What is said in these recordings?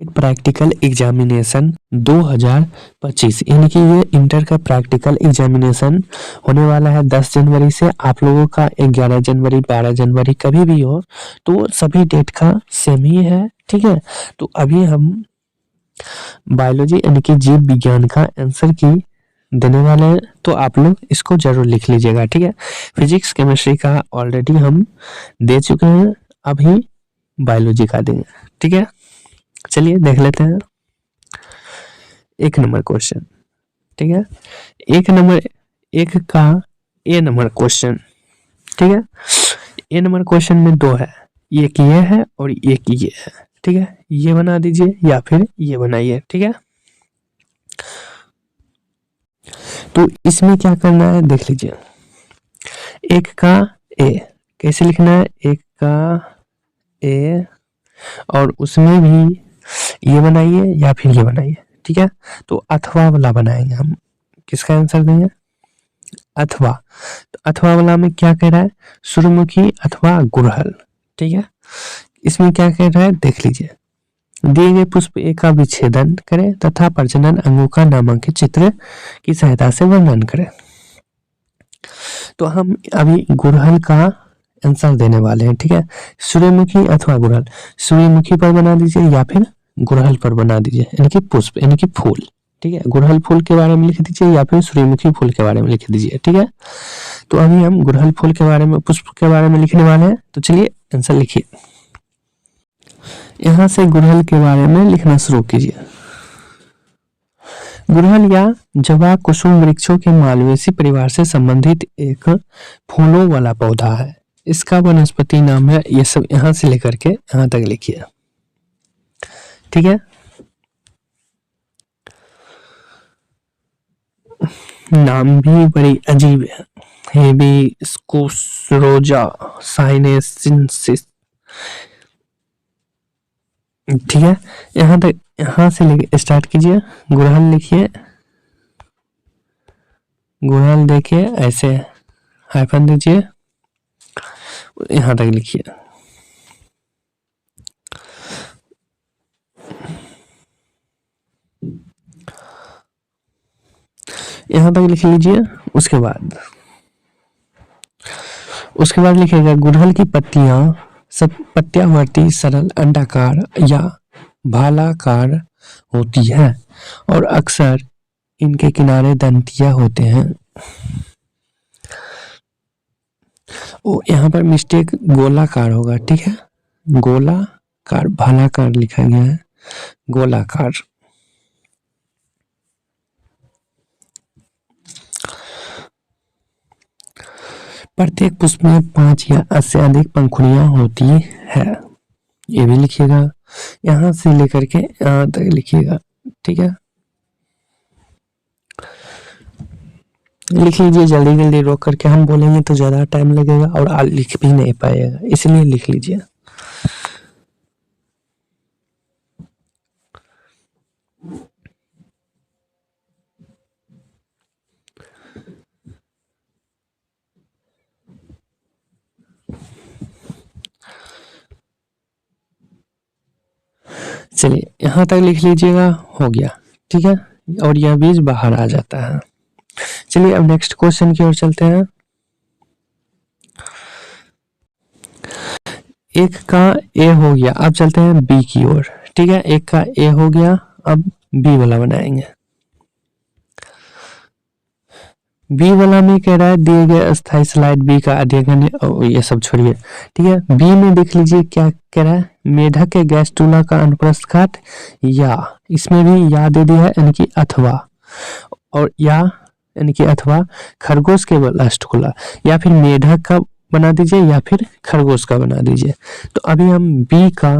Practical examination 2025 यानी कि ये इंटर का प्रैक्टिकल एग्जामिनेशन होने वाला है 10 जनवरी से। आप लोगों का 11 जनवरी 12 जनवरी कभी भी हो तो सभी डेट का सेम ही है, ठीक है। तो अभी हम बायोलॉजी यानी कि जीव विज्ञान का आंसर की देने वाले हैं, तो आप लोग इसको जरूर लिख लीजिएगा, ठीक है। फिजिक्स केमिस्ट्री का ऑलरेडी हम दे चुके हैं, अभी बायोलॉजी का देंगे, ठीक है। चलिए देख लेते हैं 1 नंबर क्वेश्चन, ठीक है। 1 का ए नंबर क्वेश्चन, ठीक है। ए नंबर क्वेश्चन में 2 है, एक ये है और एक ये है, ठीक है। ये बना दीजिए या फिर ये बनाइए, ठीक है। तो इसमें क्या करना है देख लीजिए। 1 का ए कैसे लिखना है, 1 का ए और उसमें भी ये बनाइए या फिर ये बनाइए, ठीक है। तो अथवा वाला बनाएंगे हम, किसका आंसर देंगे, अथवा। तो अथवा वाला में क्या कह रहा है, सूर्यमुखी अथवा गुड़हल, ठीक है। इसमें क्या कह रहा है देख लीजिए। दिए गए पुष्प ए का विच्छेदन करें तथा प्रजनन अंगों का नामांकित चित्र की सहायता से वर्णन करें। तो हम अभी गुड़हल का आंसर देने वाले हैं, ठीक है। सूर्यमुखी अथवा गुड़हल, सूर्यमुखी पर बना दीजिए या फिर गुड़हल पर बना दीजिए, यानी कि पुष्प यानी कि फूल, ठीक है। गुड़हल फूल के बारे में लिख दीजिए या फिर सूर्यमुखी फूल के बारे में लिख दीजिए, ठीक है। तो अभी हम गुड़हल फूल के बारे में, पुष्प के बारे में लिखने वाले हैं, तो चलिए आंसर लिखिए। यहां से गुड़हल के बारे में लिखना शुरू कीजिए। गुड़हल या जवा कुसुम वृक्षों के मालवेसी परिवार से संबंधित एक फूलों वाला पौधा है। इसका वनस्पति नाम है, ये सब यहां से लेकर के यहां तक लिखिए, ठीक है। नाम भी बड़ी अजीब है, हिबिस्कुस साइनेसिस, ठीक है। यहां तक, यहां से लेके स्टार्ट कीजिए। गुड़हल लिखिए, गुड़हल देखिए ऐसे हाइफन दीजिए, यहां तक लिखिए। यहां तक लिख लीजिए। उसके बाद लिखिएगा गुड़हल की पत्तियां सब पत्यावर्ती सरल अंडाकार या भालाकार होती है और अक्सर इनके किनारे दंतिया होते हैं। ओ यहाँ पर मिस्टेक गोलाकार होगा, ठीक है। गोलाकार, भालाकार लिखा गया है, गोलाकार। प्रत्येक पुष्प में 5 या 8 से अधिक पंखुड़ियां होती है, ये भी लिखिएगा। यहां से लेकर के यहां तक लिखिएगा, ठीक है। लिख लीजिए जल्दी जल्दी, रोक करके हम बोलेंगे तो ज्यादा टाइम लगेगा और आप लिख भी नहीं पाएगा, इसलिए लिख लीजिए। चलिए यहां तक लिख लीजिएगा, हो गया, ठीक है। और यह बीज बाहर आ जाता है। चलिए अब नेक्स्ट क्वेश्चन की ओर चलते हैं। 1 का ए हो गया, अब चलते हैं बी की ओर, ठीक है। 1 का ए हो गया, अब बी वाला बनाएंगे। बी वाला में कह रहा है दिए गए स्थायी स्लाइड बी का अध्ययन, ये सब छोड़िए, ठीक है। बी में देख लीजिए क्या कह रहा है, मेढक के गैस चूल्हा का अनुप्रस्थ काट, या इसमें भी या दे दिया है यानी कि अथवा, और या यानी कि अथवा खरगोश के लास्ट खुला, या फिर मेढक का बना दीजिए या फिर खरगोश का बना दीजिए। तो अभी हम बी का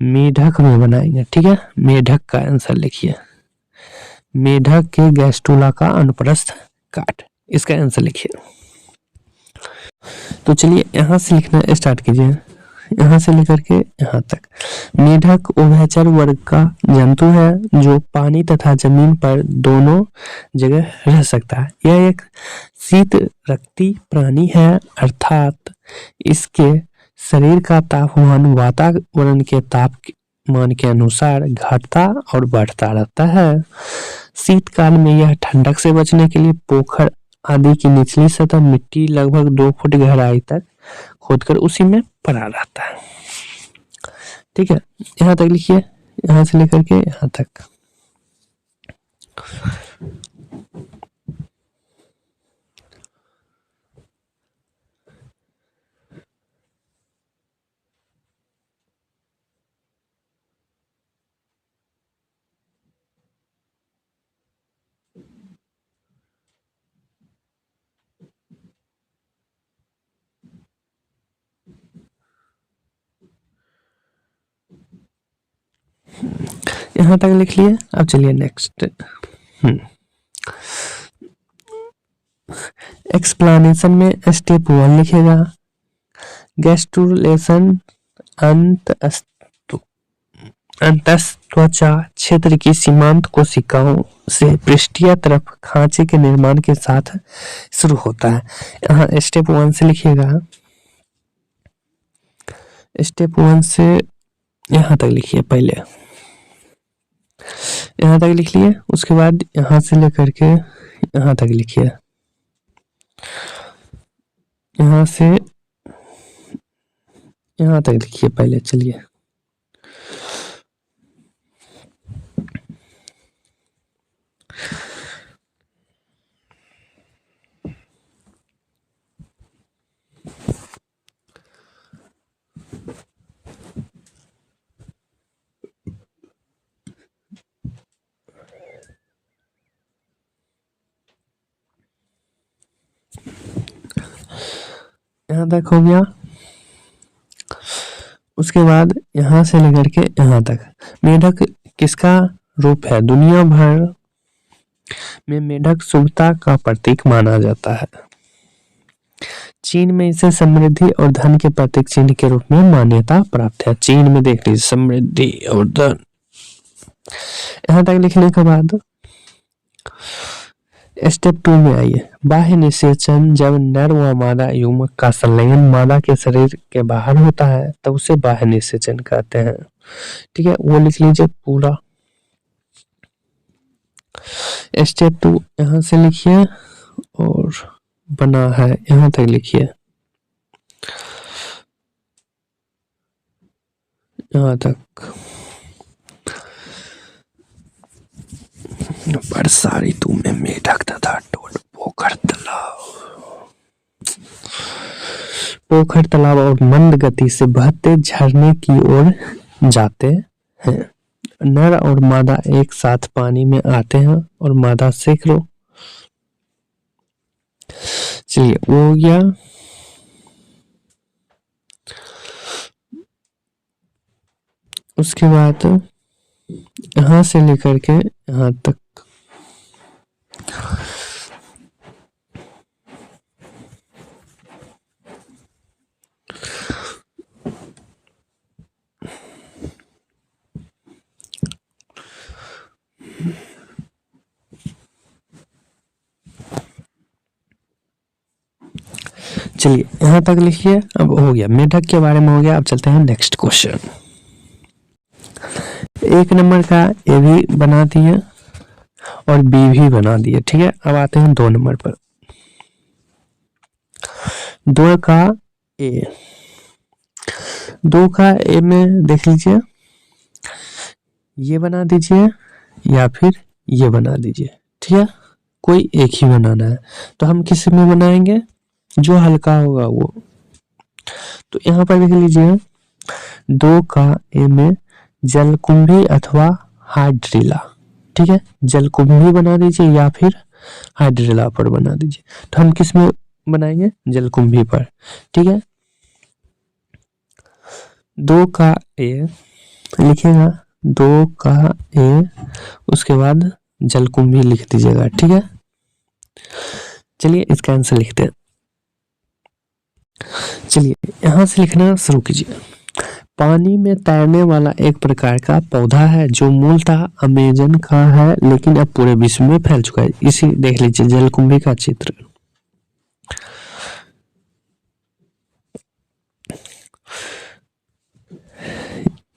मेढक में बनाएंगे, ठीक है। मेढक का आंसर लिखिए, मेढक के गैस चूल्हा का अनुप्रस्थ काट, इसका आंसर लिखिए। तो चलिए यहां से लिखना स्टार्ट कीजिए, यहां से लेकर के यहां तक। मेढक उभयचर वर्ग का जंतु है जो पानी तथा जमीन पर दोनों जगह रह सकता है। यह एक शीत रक्ती प्राणी है, अर्थात इसके शरीर का तापमान वातावरण के ताप मान के अनुसार घटता और बढ़ता रहता है। शीतकाल में यह ठंडक से बचने के लिए पोखर आदि की निचली सतह मिट्टी लगभग 2 फुट गहराई तक खोदकर उसी में पड़ा रहता है। ठीक है, यहाँ तक लिखिए, यहाँ से लेकर के यहाँ तक। यहाँ तक लिख लिए। अब चलिए नेक्स्ट। एक्सप्लेनेशन में स्टेप 1 लिखेगा, गैस्ट्रुलेशन अंतःत्वचा क्षेत्र की सीमांत कोशिकाओं से पृष्ठीय तरफ खांचे के निर्माण के साथ शुरू होता है। यहाँ स्टेप 1 से लिखिएगा, स्टेप 1 से यहाँ तक लिखिए, पहले यहाँ तक लिख लिए, उसके बाद यहाँ से लेकर के यहाँ तक लिखिए, यहाँ से यहाँ तक लिखिए पहले। चलिए यहाँ तक हो गया। उसके बाद यहाँ से लेकर के यहाँ तक, मेढक किसका रूप है? दुनिया भर में मेढक शुभता का प्रतीक माना जाता है। चीन में इसे समृद्धि और धन के प्रतीक चिन्ह के रूप में मान्यता प्राप्त है। चीन में देख लीजिए, समृद्धि और धन। यहाँ तक लिखने के बाद स्टेप 2 में आइए, बाह्य निषेचन। जब नर व मादा युग्मक का संलयन मादा के शरीर के बाहर होता है तब उसे बाह्य निषेचन कहते हैं। ठीक है, वो लिख लीजिए पूरा। स्टेप 2 यहाँ से लिखिए और बना है यहाँ तक लिखिए, यहाँ तक। वर्षा ऋतु में मेढक तथा ढोल पोखर तालाब और मंद गति से बहते झरने की ओर जाते हैं। नर और मादा एक साथ पानी में आते हैं और मादा सीख लो। चलिए वो हो गया। उसके बाद यहाँ से लेकर के यहाँ तक चलिए यहाँ तक लिखिए। अब हो गया, मेढक के बारे में हो गया। अब चलते हैं नेक्स्ट क्वेश्चन। 1 नंबर का ए भी बना दिए और बी भी बना दिए। ठीक है, अब आते हैं 2 नंबर पर। 2 का ए, 2 का ए में देख लीजिए, ये बना दीजिए या फिर ये बना दीजिए। ठीक है, कोई एक ही बनाना है। तो हम किस में बनाएंगे? जो हल्का होगा वो। तो यहाँ पर देख लीजिए, 2 का ए में जलकुंभी अथवा हाइड्रिला। ठीक है, जलकुंभी बना दीजिए या फिर हाइड्रिला पर बना दीजिए। तो हम किस में बनाएंगे? जलकुंभी पर। ठीक है, 2 का ए लिखिएगा, 2 का ए, उसके बाद जलकुंभी लिख दीजिएगा। ठीक है, चलिए इसका आंसर लिखते हैं। चलिए यहां से लिखना शुरू कीजिए। पानी में तैरने वाला एक प्रकार का पौधा है जो मूलतः अमेजन का है लेकिन अब पूरे विश्व में फैल चुका है। इसी देख लीजिए जलकुंभी का चित्र।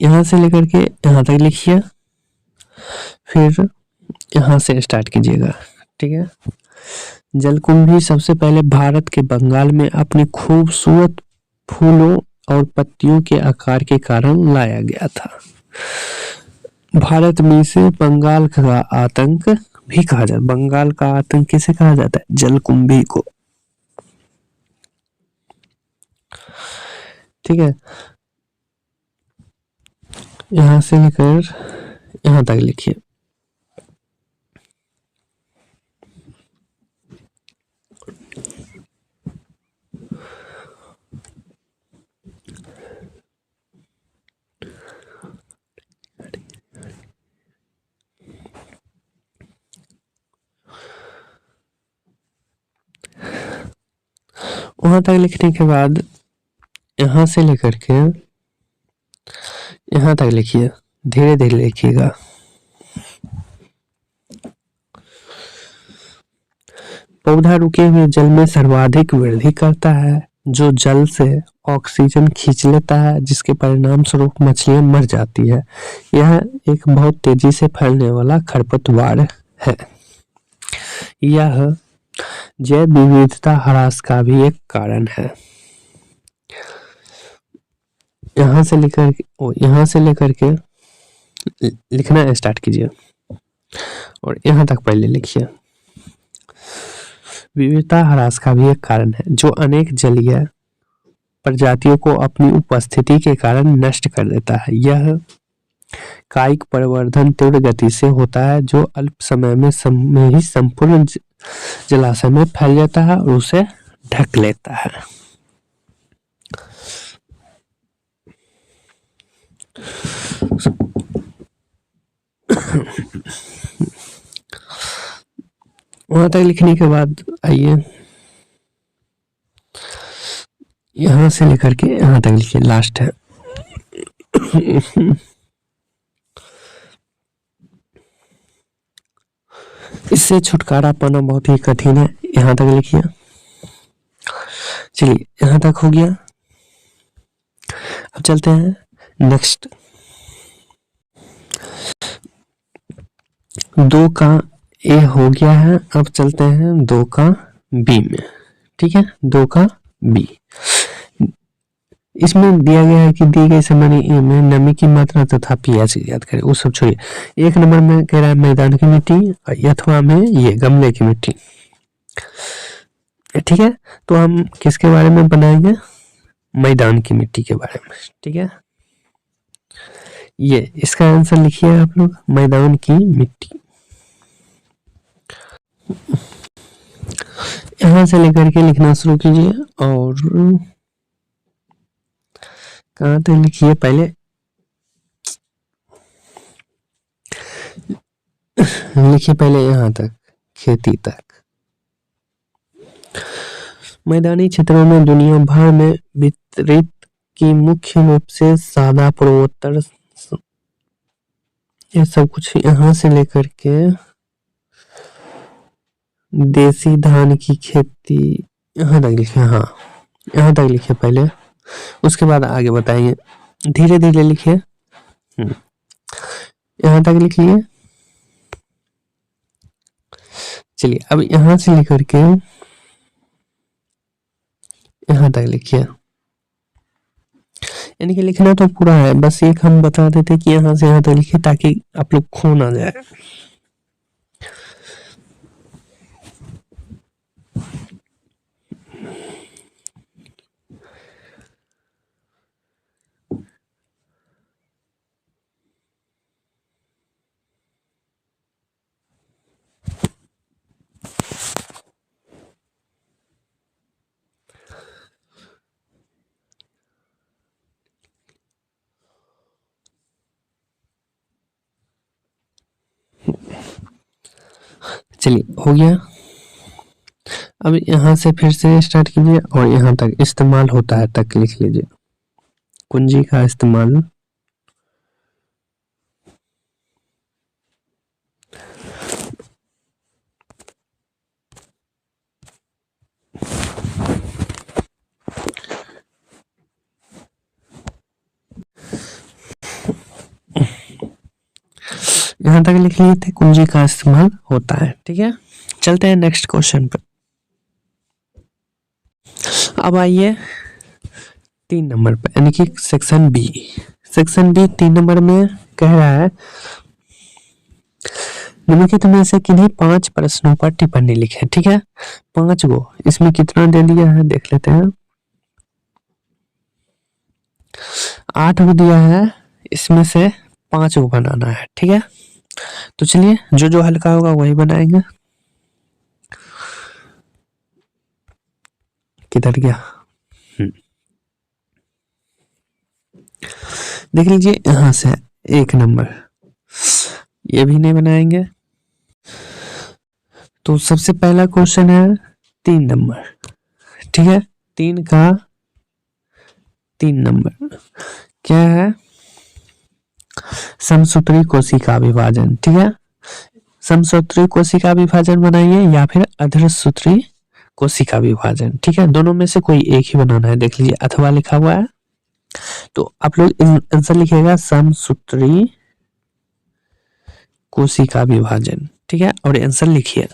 यहाँ से लेकर के यहाँ तक लिखिए, फिर यहाँ से स्टार्ट कीजिएगा। ठीक है। जलकुंभी सबसे पहले भारत के बंगाल में अपनी खूबसूरत फूलों और पत्तियों के आकार के कारण लाया गया था। भारत में इसे बंगाल का आतंक भी कहा जाता है। बंगाल का आतंक किसे कहा जाता है? जलकुंभी को। ठीक है। यहां से लेकर यहां तक लिखिए। वहां तक लिखने के बाद यहां से लेकर के यहां तक लिखिए, धीरे धीरे लिखिएगा। पौधा रुके हुए जल में सर्वाधिक वृद्धि करता है, जो जल से ऑक्सीजन खींच लेता है, जिसके परिणाम स्वरूप मछलियां मर जाती है। यह एक बहुत तेजी से फैलने वाला खरपतवार है। यह जैव विविधता ह्रास का भी एक कारण है। यहाँ से लेकर के लिखना स्टार्ट कीजिए और यहाँ तक पहले लिखिए। विविधता ह्रास का भी एक कारण है, जो अनेक जलीय प्रजातियों को अपनी उपस्थिति के कारण नष्ट कर देता है। यह कायिक परिवर्धन तीव्र गति से होता है, जो अल्प समय में ही संपूर्ण जलाशय में फैल जाता है और उसे ढक लेता है। वहां तक लिखने के बाद आइए यहां से लेकर के यहां तक लिखिए, लास्ट है। इससे छुटकारा पाना बहुत ही कठिन है। यहां तक लिखिए। चलिए यहां तक हो गया। अब चलते हैं नेक्स्ट। 2 का ए हो गया है। अब चलते हैं 2 का बी में। ठीक है, 2 का बी। इसमें दिया गया है कि दी गई सामान्य ए में नमी की मात्रा तथा पीएच ज्ञात करें। वो सब छोड़िए। 1 नंबर में कह रहा है मैदान की मिट्टी, अथवा में ये गमले की मिट्टी। ठीक है, तो हम किसके बारे में बनाएंगे? मैदान की मिट्टी के बारे में। ठीक है, ये इसका आंसर लिखिए आप लोग, मैदान की मिट्टी। यहां से लेकर के लिखना शुरू कीजिए और कहां तक लिखिए, पहले लिखिए पहले यहां तक, खेती तक। मैदानी क्षेत्रों में दुनिया भर में वितरित की मुख्य रूप से सादा पूर्वोत्तर, ये सब कुछ यहां से लेकर के देसी धान की खेती यहां तक लिखिए। हाँ, यहां तक लिखिए पहले, उसके बाद आगे बताएंगे। धीरे धीरे लिखिए। यहां तक लिख लिए। चलिए अब यहां से लेकर के यहां तक लिखिए। यानी कि लिखना तो पूरा है, बस एक हम बता देते कि यहां से यहां तक लिखिए, ताकि आप लोग खो ना जाए। चलिए हो गया। अब यहां से फिर से स्टार्ट कीजिए और यहां तक इस्तेमाल होता है तक लिख लीजिए। कुंजी का इस्तेमाल यहाँ तक लिख लिए थे, कुंजी का इस्तेमाल होता है। ठीक है, चलते हैं नेक्स्ट क्वेश्चन पर। अब आइए 3 नंबर पर, यानी कि section B. Section B 3 number में कह रहा है, निम्नलिखित में से किन्हीं 5 प्रश्नों पर टिप्पणी लिखें। ठीक है, 5 गो, इसमें कितना दे दिया है देख लेते हैं। 8 गो दिया है, इसमें से 5 गो बनाना है। ठीक है, तो चलिए जो जो हल्का होगा वही बनाएंगे। किधर गया? देख लीजिए, यहां से 1 नंबर, ये भी नहीं बनाएंगे। तो सबसे पहला क्वेश्चन है 3 नंबर। ठीक है, 3 का 3 नंबर क्या है? समसूत्री कोशिका विभाजन। ठीक है, समसूत्री कोशिका विभाजन बनाइए या फिर अर्धसूत्री कोशिका विभाजन। ठीक है, दोनों में से कोई एक ही बनाना है। देख लीजिए अथवा लिखा हुआ है, तो आप लोग आंसर लिखिएगा समसूत्री कोशिका विभाजन। ठीक है, और आंसर लिखिए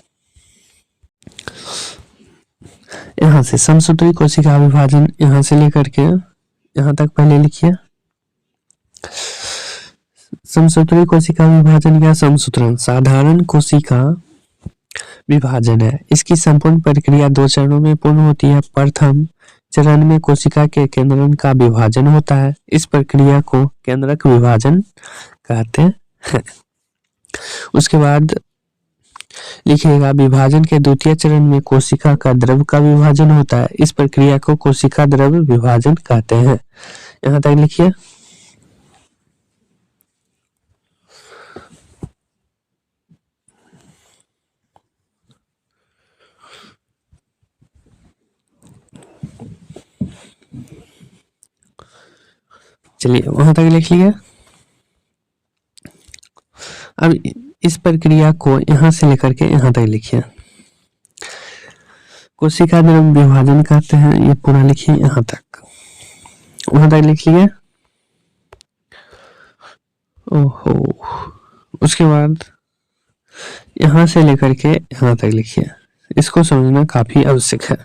यहां से समसूत्री कोशिका विभाजन, यहां से लेकर के यहां तक पहले लिखिए। समसूत्री कोशिका विभाजन या समसूत्रण साधारण कोशिका विभाजन है। इसकी संपूर्ण प्रक्रिया 2 चरणों में पूर्ण होती है। प्रथम चरण में कोशिका के केंद्रन का विभाजन होता है। इस प्रक्रिया को केंद्रक विभाजन कहते हैं। उसके बाद लिखिएगा, विभाजन के द्वितीय चरण में कोशिका का द्रव का विभाजन होता है। इस प्रक्रिया को कोशिका द्रव विभाजन कहते हैं। यहां तक लिखिए। चलिए वहां तक लिख लिया। अब इस प्रक्रिया को यहां से लेकर के यहां तक लिखिए। कोशिका द्रव विभाजन कहते हैं, ये पूरा लिखिए यहां तक। वहां तक लिख लिए। ओहो, उसके बाद यहां से लेकर के यहां तक लिखिए। इसको समझना काफी आवश्यक है।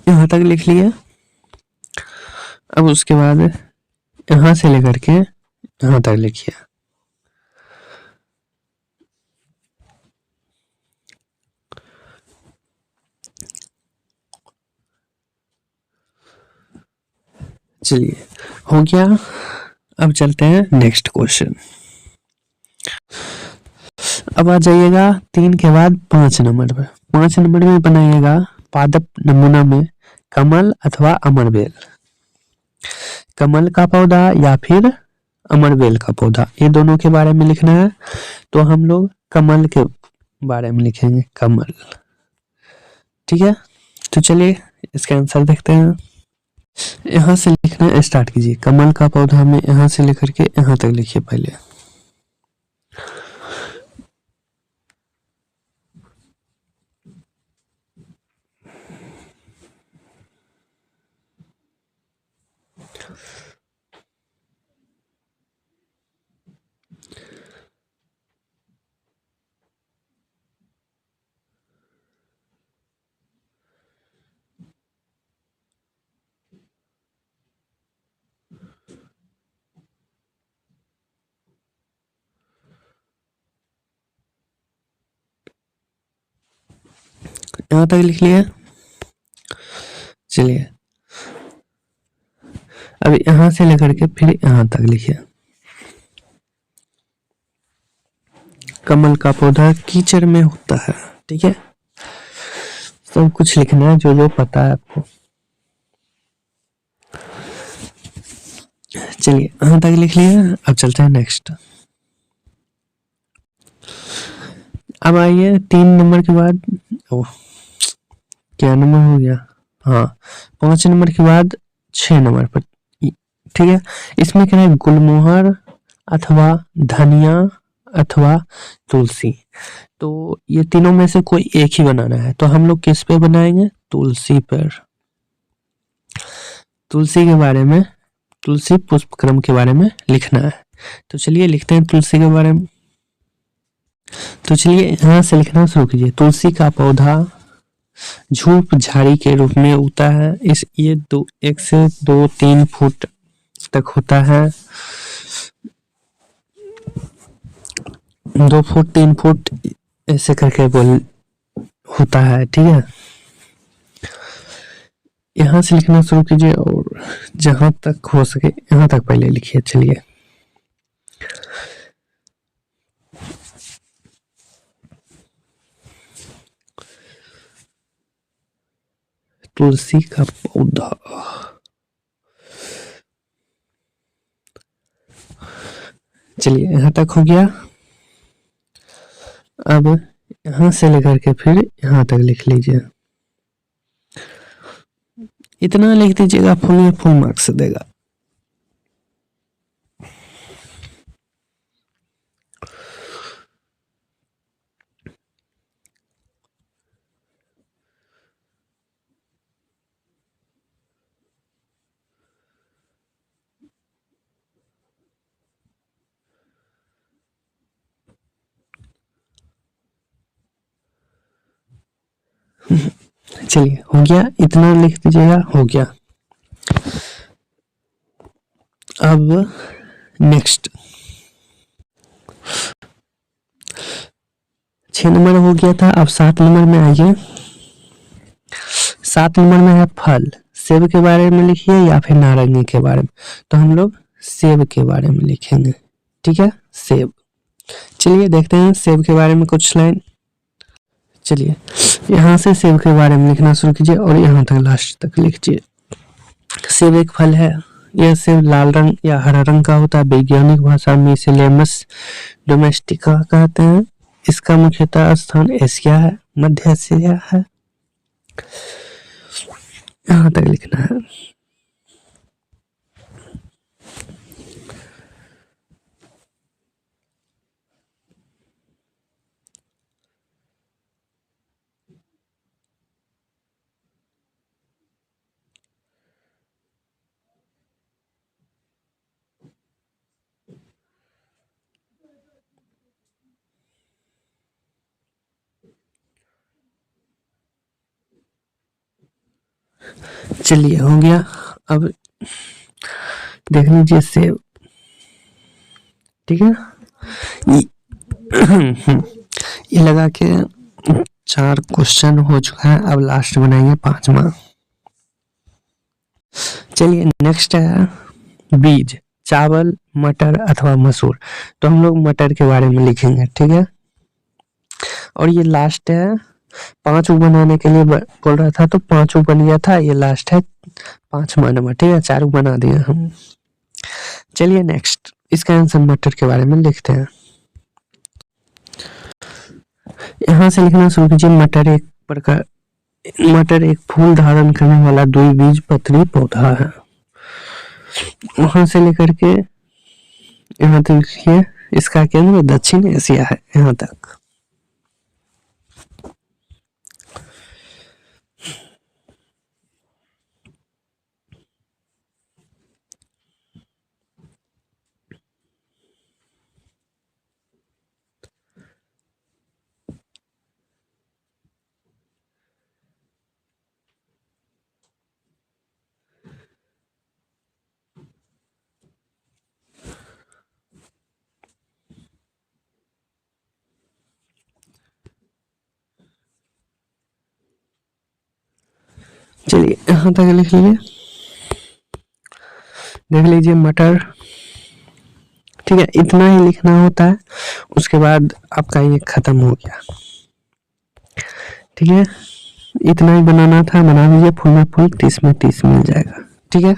यहां तक लिख लिया। अब उसके बाद यहां से लेकर के यहां तक लिखिए। चलिए हो गया। अब चलते हैं नेक्स्ट क्वेश्चन। अब आ जाइएगा 3 के बाद 5 नंबर पर। 5 नंबर में बनाइएगा, पादप नमूना में कमल अथवा अमरबेल, कमल का पौधा या फिर अमरबेल का पौधा, ये दोनों के बारे में लिखना है। तो हम लोग कमल के बारे में लिखेंगे, कमल। ठीक है, तो चलिए इसका आंसर देखते हैं। यहां से लिखना स्टार्ट कीजिए। कमल का पौधा में यहां से लेकर के यहां तक लिखिए पहले। यहां तक लिख लिया। चलिए अब यहां से लेकर के फिर यहां तक लिखिए। कमल का पौधा कीचड़ में होता है। ठीक है, सब कुछ लिखना है जो जो पता है आपको। चलिए यहां तक लिख लिया। अब चलते हैं नेक्स्ट। अब आइए 3 नंबर के बाद, क्या नंबर हो गया, हाँ 5 नंबर के बाद 6 नंबर पर। ठीक है, इसमें क्या है, गुलमोहर अथवा धनिया अथवा तुलसी। तो ये तीनों में से कोई एक ही बनाना है, तो हम लोग किस पे बनाएंगे? तुलसी पर। तुलसी के बारे में, तुलसी पुष्पक्रम के बारे में लिखना है। तो चलिए लिखते हैं तुलसी के बारे में। तो चलिए यहाँ से लिखना शुरू कीजिए। तुलसी का पौधा झूप झाड़ी के रूप में उगता है। ये 1 से 2-3 फुट तक होता है। 2 फुट 3 फुट ऐसे करके बोल होता है, ठीक है। यहाँ से लिखना शुरू कीजिए और जहां तक हो सके यहाँ तक पहले लिखिए। चलिए तुलसी का पौधा, चलिए यहाँ तक हो गया। अब यहाँ से लेकर के फिर यहाँ तक लिख लीजिए। इतना लिख दीजिएगा, फुल मार्क्स देगा। चलिए हो गया, इतना लिख दीजिएगा, हो गया। अब नेक्स्ट 6 नंबर हो गया था। अब 7 नंबर में आइए। 7 नंबर में है फल। सेब के बारे में लिखिए या फिर नारंगी के बारे में। तो हम लोग सेब के बारे में लिखेंगे, ठीक है, सेब। चलिए देखते हैं सेब के बारे में कुछ लाइन। चलिए यहाँ से सेब के बारे में लिखना शुरू कीजिए और यहाँ तक लास्ट तक लिखिए। सेब एक फल है। यह सेब लाल रंग या हरा रंग का होता है। वैज्ञानिक भाषा में इसे लेमस डोमेस्टिका कहते हैं। इसका मुख्यतः स्थान एशिया है, मध्य एशिया है। यहाँ तक लिखना है। चलिए हो गया। अब देख लीजिए सेब, ठीक है। ये लगा के 4 क्वेश्चन हो चुका है। अब लास्ट बनाएंगे 5वां। चलिए नेक्स्ट है बीज, चावल, मटर अथवा मसूर। तो हम लोग मटर के बारे में लिखेंगे, ठीक है। और ये लास्ट है। 5 बनाने के लिए बोल रहा था तो 5 बन गया था। ये लास्ट है 5वां नंबर, ठीक है। 4 बना दिया हम। चलिए नेक्स्ट, इसका आंसर मटर के बारे में लिखते हैं। यहाँ से लिखना शुरू कीजिए। मटर एक फूल धारण करने वाला द्विबीजपत्री पौधा है। वहां से लेकर के यहाँ तक लिखिए। इसका केंद्र दक्षिण एशिया है, यहाँ तक। चलिए यहाँ तक लिख लीजिए। देख लीजिए मटर, ठीक है। इतना ही लिखना होता है। उसके बाद आपका ये खत्म हो गया, ठीक है। इतना ही बनाना था, बना लीजिए। फुल में फुल 30 में 30 मिल जाएगा, ठीक है।